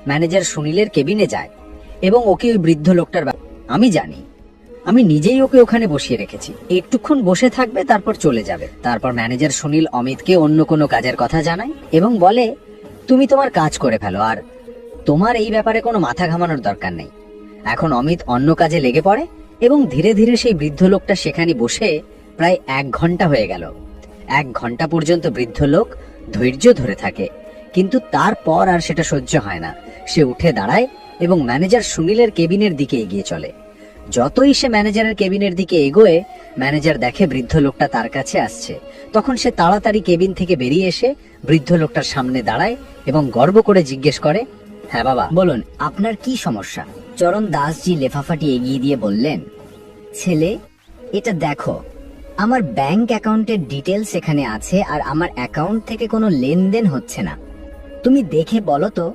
Manager সুনীলের কেবিনে যায় এবং ওকে ওই বৃদ্ধ লোকটার আমি জানি, আমি নিজেই ওকে ওখানে বসিয়ে রেখেছি। একটুক্ষণ বসে থাকবে, তারপর চলে যাবে। তারপর ম্যানেজার সুনীল অমিতকে অন্য কোনো কাজের কথা জানায় এবং বলে, তুমি তোমার কাজ করে ফেলো, আর তোমার এই ব্যাপারে কোনো মাথা ঘামানোর দরকার নেই। এখন অমিত অন্য কাজে লেগে পড়ে এবং ধীরে ধীরে সেই বৃদ্ধ লোকটা সেখানে বসে প্রায় 1 ঘন্টা হয়ে গেল। 1 ঘন্টা পর্যন্ত বৃদ্ধ লোক ধৈর্য ধরে থাকে, কিন্তু তারপর আর সেটা সহ্য হয় না। সে উঠে দাঁড়ায় এবং ম্যানেজার সুনীলের কেবিনের দিকে এগিয়ে চলে। যতই সে ম্যানেজারের কেবিনের দিকে এগোয়, ম্যানেজার দেখে বৃদ্ধ লোকটা তার কাছে আসছে। তখন সে তাড়াতাড়ি কেবিন থেকে বেরিয়ে এসে বৃদ্ধ লোকটার সামনে দাঁড়ায় এবং গর্ব করে জিজ্ঞেস করে, হ্যাঁ বাবা বলুন, আপনার কি সমস্যা? চরণ দাসজি লেফাফাটি এগিয়ে দিয়ে বললেন, ছেলে, এটা দেখো, আমার ব্যাংক অ্যাকাউন্টের ডিটেলস এখানে আছে, আর আমার অ্যাকাউন্ট থেকে কোনো লেনদেন হচ্ছে না। তুমি দেখে বলো তো